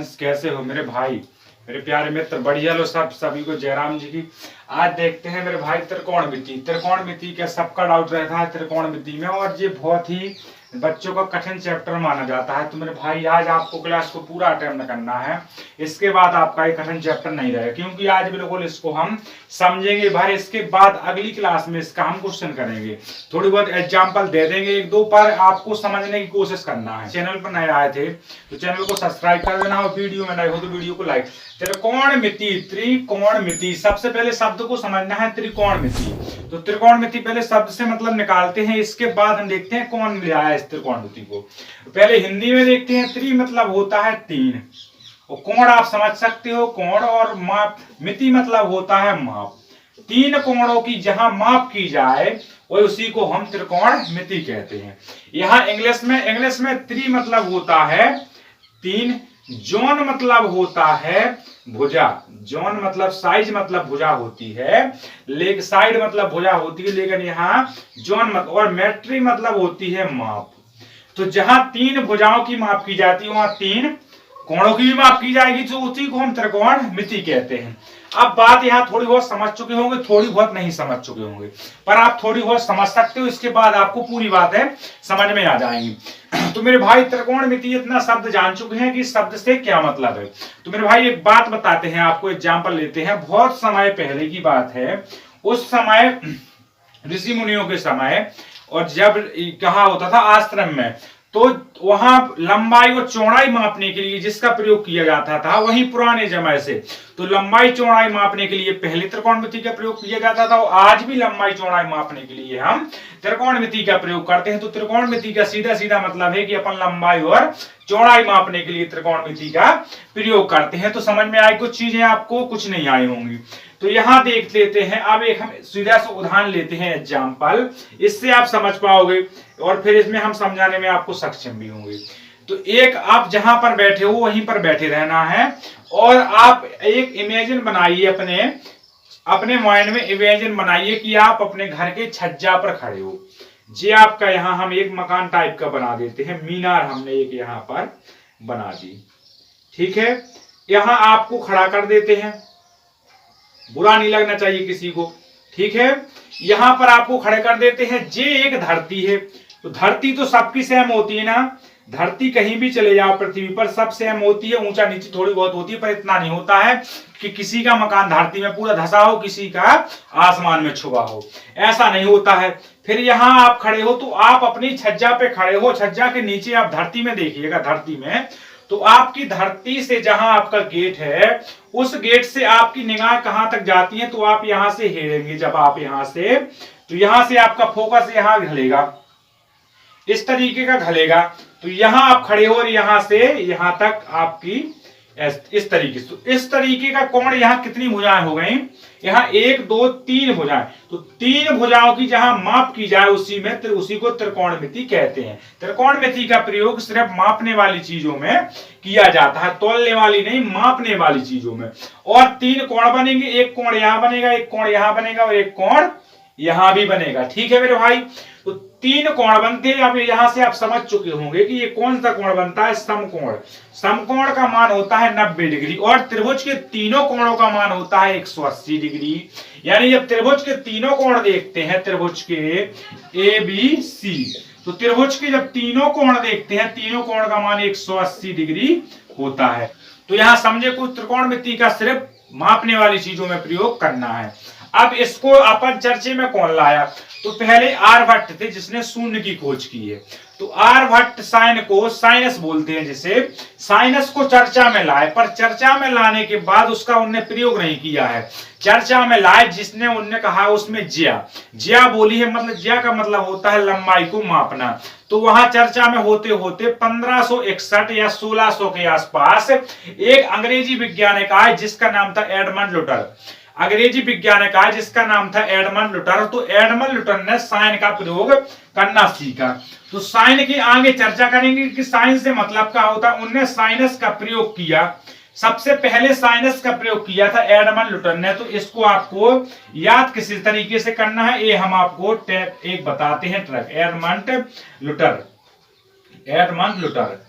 Friends, कैसे हो मेरे भाई, मेरे प्यारे मित्र? बढ़िया लो सब। सभी को जयराम जी की। आज देखते हैं मेरे भाई त्रिकोणमिति। त्रिकोणमिति का सबका डाउट रहता है त्रिकोणमिति में, और ये बहुत ही बच्चों का कठिन चैप्टर माना जाता है। तो मेरे भाई आज आपको क्लास को पूरा अटेम्प्ट करना है, इसके बाद आपका ये कठिन चैप्टर नहीं रहेगा, क्योंकि आज बिल्कुल इसको हम समझेंगे भाई। इसके बाद अगली क्लास में इसका हम क्वेश्चन करेंगे, थोड़ी बहुत एग्जाम्पल दे देंगे एक दो, पर आपको समझने की कोशिश करना है। चैनल पर नए आए थे तो चैनल को सब्सक्राइब कर देना, और वीडियो में नए हो तो वीडियो को लाइक। त्रिकोणमिति, त्रिकोणमिति, सबसे पहले शब्द को समझना है त्रिकोणमिति। तो त्रिकोणमिति पहले शब्द से मतलब निकालते हैं, इसके बाद हम देखते हैं कौन मिला है इस त्रिकोणमिति को। पहले हिंदी में देखते हैं। त्रि मतलब होता है तीन, और कोण आप समझ सकते हो कोण, और माप, मिति मतलब होता है माप। तीन कोणों की जहां माप की जाए वही उसी को हम त्रिकोणमिति कहते हैं। यहाँ इंग्लिश में त्रि मतलब होता है तीन, जोन मतलब होता है भुजा। जोन मतलब साइज मतलब भुजा होती है, लेकिन साइड मतलब भुजा होती है, लेकिन यहाँ जोन मत, और मेट्री मतलब होती है माप। तो जहां तीन भुजाओं की माप की जाती है वहां तीन कोणों की भी माप की जाएगी, तो उसी को हम त्रिकोणमिति कहते हैं। अब बात यहाँ थोड़ी बहुत समझ चुके होंगे, थोड़ी बहुत नहीं समझ चुके होंगे, पर आप थोड़ी बहुत समझ सकते हो, इसके बाद आपको पूरी बातें समझ में आ जाएंगी। तो मेरे भाई त्रिकोणमिति इतना शब्द जान चुके हैं कि शब्द से क्या मतलब है। तो मेरे भाई एक बात बताते हैं आपको, एग्जाम्पल लेते हैं। बहुत समय पहले की बात है, उस समय ऋषि मुनियों के समय, और जब कहा होता था आश्रम में, तो वहां लंबाई और चौड़ाई मापने के लिए जिसका प्रयोग किया जाता था, वही पुराने जमाने से, तो लंबाई चौड़ाई मापने के लिए पहले त्रिकोणमिति का प्रयोग किया जाता था, और आज भी लंबाई चौड़ाई मापने के लिए हम त्रिकोणमिति का प्रयोग करते हैं। तो त्रिकोणमिति का सीधा सीधा मतलब है कि अपन लंबाई और चौड़ाई मापने के लिए त्रिकोणमिति का प्रयोग करते हैं। तो समझ में आई कुछ चीजें, आपको कुछ नहीं आई होंगी। तो यहां देख लेते हैं, अब एक हम सीधा सा उदाहरण लेते हैं एग्जाम्पल, इससे आप समझ पाओगे, और फिर इसमें हम समझाने में आपको सक्षम भी होंगे। तो एक, आप जहां पर बैठे हो वहीं पर बैठे रहना है, और आप एक इमेजिन बनाइए, अपने माइंड में इमेजिन बनाइए कि आप अपने घर के छज्जा पर खड़े हो। जी आपका यहाँ हम एक मकान टाइप का बना देते हैं, मीनार हमने एक यहाँ पर बना दी, ठीक है। यहाँ आपको खड़ा कर देते हैं, बुरा नहीं लगना चाहिए किसी को, ठीक है। यहां पर आपको खड़े कर देते हैं। जे एक धरती है, तो धरती तो सबकी सेम होती है ना, धरती कहीं भी चले जाओ पृथ्वी पर सब सेम होती है, ऊंचा नीचे थोड़ी बहुत होती है, पर इतना नहीं होता है कि किसी का मकान धरती में पूरा धंसा हो, किसी का आसमान में छुपा हो, ऐसा नहीं होता है। फिर यहाँ आप खड़े हो, तो आप अपनी छज्जा पे खड़े हो, छज्जा के नीचे आप धरती में देखिएगा, धरती में, तो आपकी धरती से जहां आपका गेट है, उस गेट से आपकी निगाह कहां तक जाती है, तो आप यहां से हेरेंगे। जब आप यहां से, तो यहां से आपका फोकस यहां घलेगा, इस तरीके का घलेगा। तो यहां आप खड़े हो, और यहां से यहां तक आपकी इस तरीके से, तो इस तरीके का कोण, यहाँ कितनी भुजाएं हो गई, यहाँ एक दो तीन भुजाएं, तो तीन भुजाओं की जहां माप की जाए उसी को त्रिकोणमिति कहते हैं। त्रिकोणमिति का प्रयोग सिर्फ मापने वाली चीजों में किया जाता है, तौलने वाली नहीं, मापने वाली चीजों में। और तीन कोण बनेंगे, एक कोण यहां बनेगा, एक कोण यहां बनेगा, और एक कोण यहां भी बनेगा, ठीक है मेरे भाई। तो तीन कोण बनते हैं। अब यहां से आप समझ चुके होंगे कि ये कौन सा कोण बनता है, समकोण। समकोण का मान होता है 90 डिग्री, और त्रिभुज के तीनों कोणों का मान होता है 180 डिग्री। यानी जब त्रिभुज के तीनों कोण देखते हैं, त्रिभुज के ए बी सी, तो त्रिभुज के जब तीनों कोण देखते हैं, तीनों कोण का मान 180 डिग्री होता है। तो यहां समझे, कुछ त्रिकोणमिति का सिर्फ मापने वाली चीजों में प्रयोग करना है। अब इसको अपन चर्चे में कौन लाया, तो पहले आर्यभट्ट थे जिसने शून्य की खोज की है। तो आर्यभट्ट साइन को साइनस बोलते हैं, जिसे साइनस को चर्चा में लाए, पर चर्चा में लाने के बाद उसका उनने प्रयोग नहीं किया है। चर्चा में लाए जिसने, उनने कहा उसमें ज्या बोली है, मतलब ज्या का मतलब होता है लंबाई को मापना। तो वहां चर्चा में होते होते 1561 या 1600 के आसपास एक अंग्रेजी वैज्ञानिक आए जिसका नाम था एडमंड लुटर। अंग्रेजी वैज्ञानिक आया जिसका नाम था एडमंड लुटर। तो एडमंड लुटर ने साइन का प्रयोग करना सीखा। तो साइन की आगे चर्चा करेंगे कि साइन से मतलब क्या होता है। उनने साइनस का प्रयोग किया, सबसे पहले साइनस का प्रयोग किया था एडमंड लुटर ने। तो इसको आपको याद किसी तरीके से करना है, ये हम आपको एक बताते हैं ट्रक। एडमंड लुटर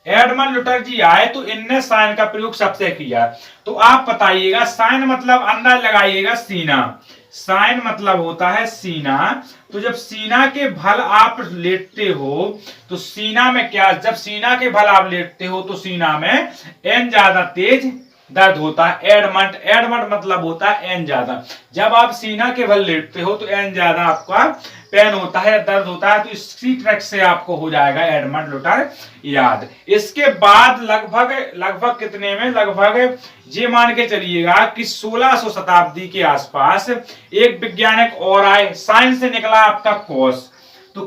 एडमंड लुटरजी आए तो इनने साइन का प्रयोग सबसे किया। तो आप बताइएगा साइन मतलब अंदाज लगाइएगा सीना, साइन मतलब होता है सीना। तो जब सीना के बल आप लेटते हो तो सीना में क्या, जब सीना के बल आप लेटते हो तो सीना में एन ज्यादा तेज दर्द होता है। एडमंड, एडमंड मतलब होता है एन ज्यादा। जब आप सीना के बल लेटते हो तो एन ज्यादा आपका पेन होता है, दर्द होता है। तो इसी ट्रिक से आपको हो जाएगा एडमंड लुटर याद। इसके बाद लगभग लगभग कितने में, लगभग ये मान के चलिएगा कि 1600 शताब्दी के आसपास एक वैज्ञानिक और आए, साइंस से निकला आपका कॉस। तो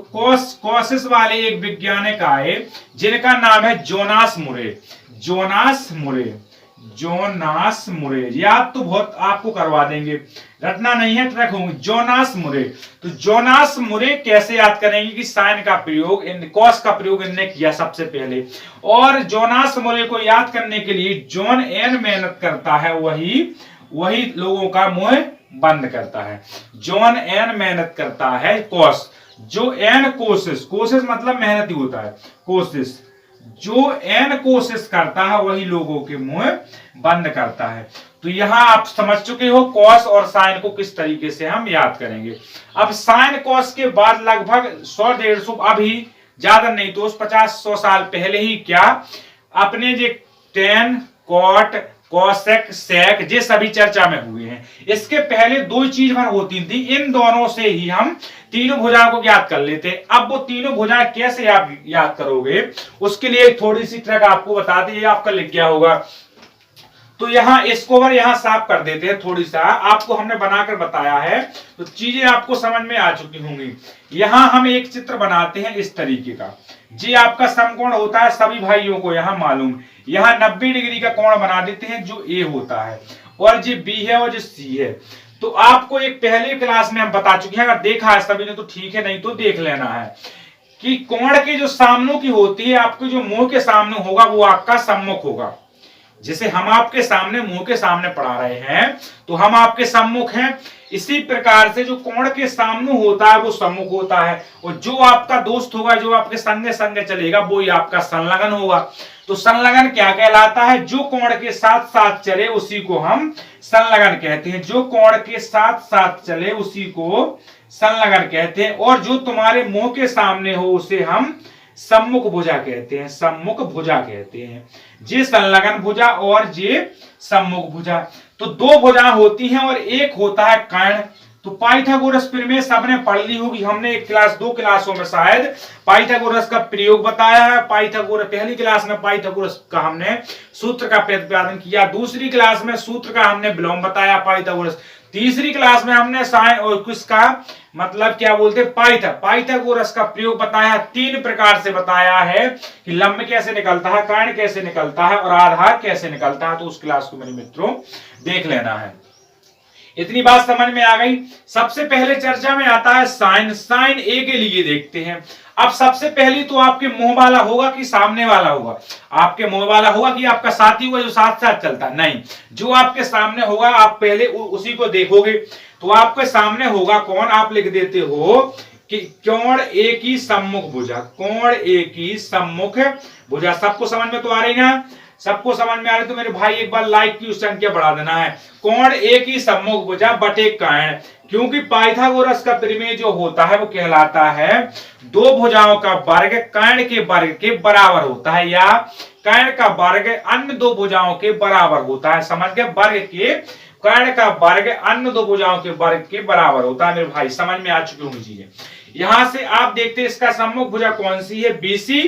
कॉसिस वाले एक वैज्ञानिक आए जिनका नाम है जोनास मुरे। जोनास मुरे, जोनास मुरे, याद तो बहुत आपको करवा देंगे, रटना नहीं है, ट्रैक होंगे। जोनास मुरे, तो जोनास मुरे कैसे याद करेंगे कि साइन का प्रयोग, इन कॉस का प्रयोग इनने किया सबसे पहले। और जोनास मुरे को याद करने के लिए जॉन एन मेहनत करता है, वही लोगों का मुंह बंद करता है। जॉन एन मेहनत करता है कॉस, जो एन कोशिश, कोशिश मतलब मेहनत ही होता है, कोशिश, जो एन कोशिश करता है वही लोगों के मुंह बंद करता है। तो यहां आप समझ चुके हो कॉस और साइन को किस तरीके से हम याद करेंगे। अब साइन कॉस के बाद लगभग 100-150, अभी ज्यादा नहीं तो 50-100 साल पहले ही क्या अपने जो टेन, कॉट, कॉसेक, सेक ये सभी चर्चा में हुए हैं। इसके पहले दो चीज भर होती थी, इन दोनों से ही हम तीनों भुजाओं को याद कर लेते। अब वो तीनों भुजाएं कैसे आप याद करोगे, उसके लिए थोड़ी सी ट्रिक आपको बता दी, आपका लिख गया होगा। तो यहाँ इसको यहाँ साफ कर देते हैं, थोड़ी सा आपको हमने बनाकर बताया है तो चीजें आपको समझ में आ चुकी होंगी। यहाँ हम एक चित्र बनाते हैं इस तरीके का, जी आपका समकोण होता है, सभी भाइयों को यहाँ मालूम। यहाँ 90 डिग्री का कोण बना देते हैं जो ए होता है, और जी बी है और जो सी है। तो आपको एक पहले क्लास में हम बता चुके हैं, अगर देखा है सभी ने तो ठीक है, नहीं तो देख लेना है कि कोण के जो सामनों की होती है, आपके जो मुंह के सामने होगा वो आपका सम्मुख होगा। जैसे हम आपके सामने मुंह के सामने पढ़ा रहे हैं तो हम आपके सम्मुख हैं, इसी प्रकार से जो कोण के सामने होता है वो सम्मुख होता है, और जो आपका दोस्त होगा, जो आपके संगे संगे चलेगा, वो ही आपका संलग्न होगा। तो संलग्न क्या कहलाता है, जो कोण के साथ साथ चले उसी को हम संलग्न कहते हैं। जो कोण के साथ साथ चले उसी को संलग्न कहते हैं, और जो तुम्हारे मुंह के सामने हो उसे हम सम्मुख भुजा कहते हैं, सम्मुख भुजा कहते हैं। जे संलग्न भुजा और जे सम्मुख भुजा। तो दो भुजा होती हैं और एक होता है कर्ण। तो पाइथागोरस प्रमेय सबने पढ़ ली होगी, हमने एक क्लास, 2 क्लासों में शायद पाइथागोरस का प्रयोग बताया है। पाइथागोरस पहली क्लास में पाइथागोरस का हमने सूत्र का प्रतिपादन किया, दूसरी क्लास में सूत्र का हमने विलोम बताया पाइथागोरस, तीसरी क्लास में हमने साइन और किसका मतलब क्या बोलते पाइथागोरस का प्रयोग बताया। 3 प्रकार से बताया है कि लंब कैसे निकलता है, कर्ण कैसे निकलता है और आधार कैसे निकलता है। तो उस क्लास को मेरे मित्रों देख लेना है। इतनी बात समझ में आ गई। सबसे पहले चर्चा में आता है साइन। साइन ए के लिए देखते हैं। अब सबसे पहले तो आपके मुंह वाला होगा कि सामने वाला होगा, आपके मुंह वाला होगा कि आपका साथी होगा जो साथ साथ चलता है, नहीं, जो आपके सामने होगा आप पहले उसी को देखोगे। तो आपके सामने होगा कौन, आप लिख देते हो कि कोण ए की सम्मुख भुजा, कोण ए की सम्मुख भुजा। सबको समझ में तो आ रही ना, सबको समझ में आ रही तो मेरे भाई एक बार लाइक की संख्या बढ़ा देना है। कोण ए की सम्मुख भुजा बटे कर्ण, क्योंकि पाइथागोरस का प्रमेय जो होता है वो कहलाता है दो भुजाओं का वर्ग कर्ण के वर्ग के बराबर होता है, या कर्ण का वर्ग अन्य दो भुजाओं के बराबर होता है। समझ गए, वर्ग के कर्ण का वर्ग अन्य दो भुजाओं के वर्ग के बराबर होता है। मेरे भाई समझ में आ चुकी होंगी चीजें। यहां से आप देखते हैं इसका सम्मुख भुजा कौन सी है, बीसी।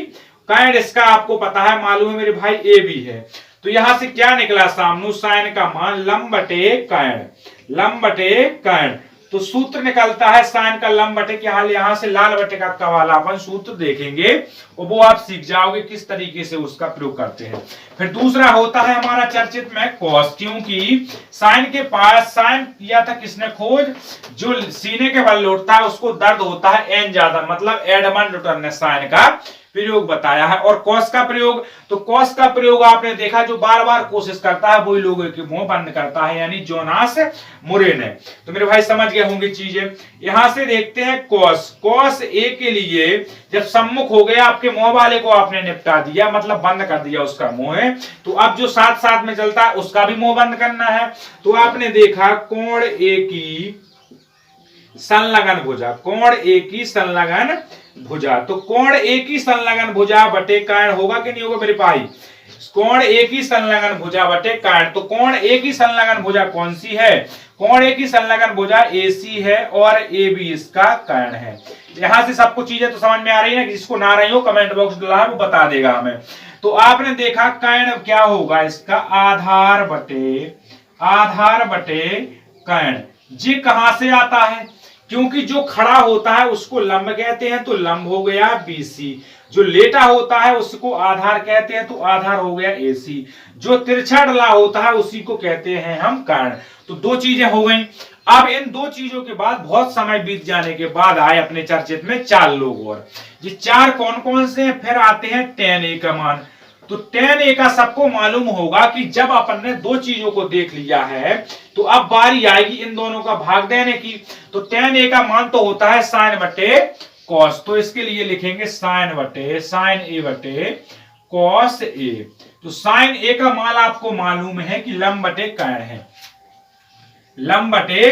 कर्ण इसका आपको पता है, मालूम है मेरे भाई, ए भी है। तो यहां से क्या निकला सामने, साइन का मान लंब बटे कर्ण, लंब बटे कर्ण। तो सूत्र निकलता है साइन का लंब बटे के हाल, यहां से लाल बटे का वाला अपन सूत्र देखेंगे और वो आप सीख जाओगे किस तरीके से उसका प्रयोग करते हैं। फिर दूसरा होता है हमारा चर्चित में कॉस, क्योंकि साइन के पास, साइन किया था किसने खोज, जो सीने के बल लौटता है उसको दर्द होता है एन ज्यादा, मतलब एडमंड लुटर ने साइन का प्रयोग बताया है। और कॉस का प्रयोग, तो कॉस का प्रयोग आपने देखा जो बार बार कोशिश करता है वही लोगों के मुंह बंद करता है, यानी जोनास मुरेन है। तो मेरे भाई समझ गए होंगे चीजें। यहां से देखते हैं कॉस, कॉस ए के लिए जब सम्मुख हो गया आपके मुंह वाले को आपने निपटा दिया, मतलब बंद कर दिया उसका मुंह है, तो अब जो साथ साथ में चलता है उसका भी मुंह बंद करना है। तो आपने देखा कोण ए की संलग्न भुजा, कोण ए की संलग्न भुजा, तो कोण ए की संलग्न भुजा बटे कर्ण होगा कि नहीं होगा मेरे भाई? कोण ए की संलग्न भुजा बटे कर्ण, तो कोण ए की संलग्न भुजा कौन सी है? कोण ए की संलग्न भुजा AC है और AB इसका कर्ण है। यहां से सबको चीजें तो समझ में आ रही है ना, जिसको ना रही हो कमेंट बॉक्स डाला है वो बता देगा हमें। तो आपने देखा कर्ण क्या होगा इसका? आधार बटे कर्ण। जी कहां से आता है? क्योंकि जो खड़ा होता है उसको लंब कहते हैं, तो लंब हो गया BC, जो लेटा होता है उसको आधार कहते हैं, तो आधार हो गया AC, जो तिरछा डला होता है उसी को कहते हैं हम कर्ण। तो दो चीजें हो गई। अब इन दो चीजों के बाद बहुत समय बीत जाने के बाद आए अपने चर्चित में 4 लोग, और ये 4 कौन कौन से हैं? फिर आते हैं tan A का मान। तो tan A का सबको मालूम होगा कि जब अपन ने दो चीजों को देख लिया है तो अब बारी आएगी इन दोनों का भाग देने की। तो tan A का मान तो होता है sin बटे cos, तो इसके लिए लिखेंगे sin A बटे cos A। तो sin A का मान आपको मालूम है कि लंब बटे कर्ण है, लंब बटे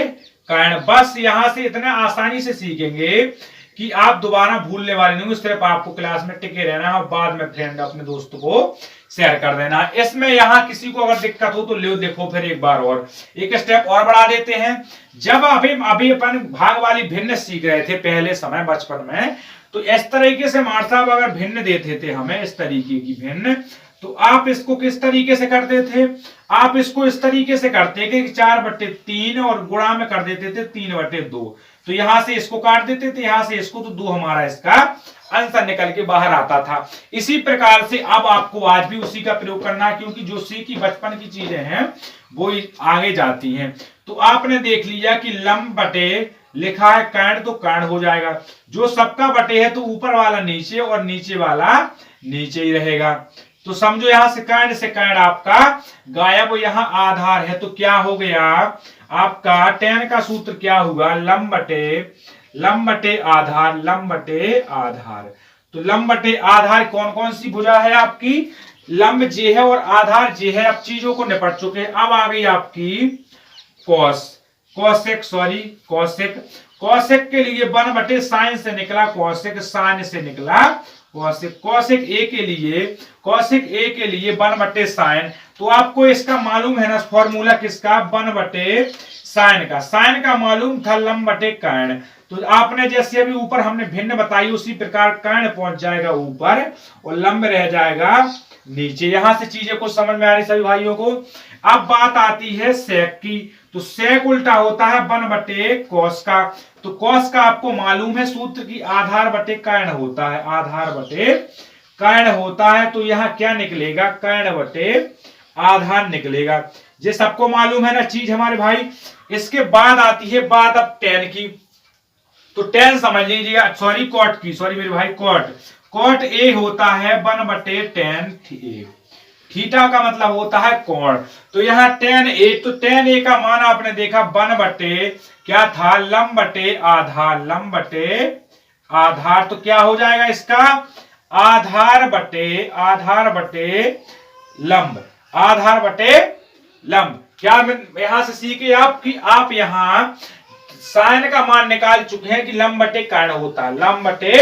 कर्ण। बस यहां से इतना आसानी से सीखेंगे कि आप दोबारा भूलने वाले नहीं, सिर्फ आपको क्लास में टिके रहना है और बाद में फ्रेंड अपने दोस्तों को शेयर कर देना। इसमें यहां किसी को अगर दिक्कत हो तो ले देखो फिर एक बार और एक स्टेप और बढ़ा देते हैं। जब अभी अपन भाग वाली भिन्न सीख रहे थे पहले समय बचपन में, तो इस तरीके से मार साहब अगर भिन्न देते थे हमें इस तरीके की भिन्न, तो आप इसको किस तरीके से करते थे? आप इसको इस तरीके से करते कि 4/3 और गुणा में कर देते थे 3/2। तो यहां से इसको काट देते थे, यहां से इसको, तो 2 हमारा इसका आंसर निकल के बाहर आता था। इसी प्रकार से अब आपको आज भी उसी का प्रयोग करना है, क्योंकि जो सीखी बचपन की चीजें हैं वो आगे जाती हैं। तो आपने देख लिया कि लंब बटे लिखा है कर्ण, तो कर्ण हो जाएगा। जो सबका बटे है तो ऊपर वाला नीचे और नीचे वाला नीचे ही रहेगा। तो समझो यहां से कर्ण आपका गायब, यहाँ आधार है, तो क्या हो गया आपका tan का सूत्र क्या हुआ? लंब बटे आधार, लंब बटे आधार। तो लंब बटे आधार कौन कौन सी भुजा है आपकी? लंब जे है और आधार जे है। अब चीजों को निपट चुके हैं। अब आ गई आपकी कौशिक के लिए 1 साइन से निकला कौशिक, साइन से निकला कौशिक। कौशिक ए के लिए 1 साइन। तो आपको इसका मालूम है ना फॉर्मूला किसका? 1 साइन का। साइन का मालूम था लंब बटे कर्ण। तो आपने जैसे अभी ऊपर हमने भिन्न बताई उसी प्रकार कर्ण पहुंच जाएगा ऊपर और लंब रह जाएगा नीचे। यहां से चीजें कुछ समझ में आ रही सभी भाइयों को। अब बात आती है सेक की। तो सेक उल्टा होता है 1 कॉस का। तो कॉस का आपको मालूम है सूत्र की आधार बटे कर्ण होता है, आधार बटे कर्ण होता है। तो यहाँ क्या निकलेगा? कर्ण बटे आधार निकलेगा। ये सबको मालूम है ना चीज हमारे भाई। इसके बाद आती है बात अब tan की। तो tan समझ लीजिएगा, सॉरी कॉट की, सॉरी मेरे भाई कॉट ए होता है 1/tan A। थीटा का मतलब होता है कोण। तो यहाँ tan A, तो tan A का मान आपने देखा 1 क्या था? लंब बटे आधार, लंब बटे आधार। तो क्या हो जाएगा इसका? आधार बटे लंब, आधार बटे लंब। क्या यहां से सीखे आप कि आप यहां साइन का मान निकाल चुके हैं कि लंब बटे कर्ण होता है, लंब बटे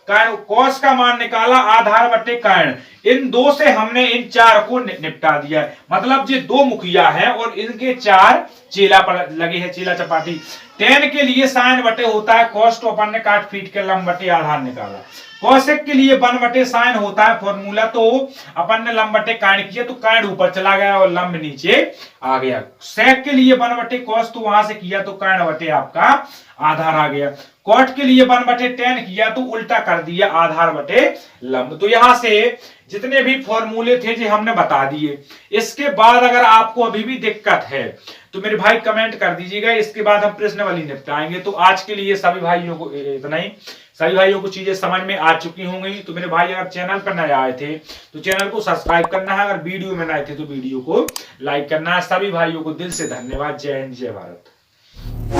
कर्ण। कॉस का मान निकाला आधार बटे कर्ण। इन दो से हमने इन 4 को निपटा दिया है। मतलब ये 2 मुखिया है और इनके 4 चेला पर लगे हैं, चेला चपाटी। tan के लिए साइन बटे होता है कॉस, तो अपन ने काट पीट के लंब बटे आधार निकाला। कौशिक के लिए 1 साइन होता है फॉर्मूला, तो अपन ने लंब बटे कर्ण किया तो कर्ण ऊपर चला गया और लंब नीचे आ गया। सेक के लिए 1 कॉस, तो वहां से किया तो कर्ण बटे आपका आधार आ गया। कॉट के लिए 1/tan किया तो उल्टा कर दिया आधार बटे लंब। तो यहां से जितने भी फॉर्मूले थे जो हमने बता दिए। इसके बाद अगर आपको अभी भी दिक्कत है तो मेरे भाई कमेंट कर दीजिएगा, इसके बाद हम प्रश्नावली निपटाएंगे। तो आज के लिए सभी भाइयों को इतना ही। सभी भाइयों को चीजें समझ में आ चुकी होंगी। तो मेरे भाई अगर चैनल पर नए आए थे तो चैनल को सब्सक्राइब करना है, अगर वीडियो में नए थे तो वीडियो को लाइक करना है। सभी भाइयों को दिल से धन्यवाद। जय हिंद, जय भारत।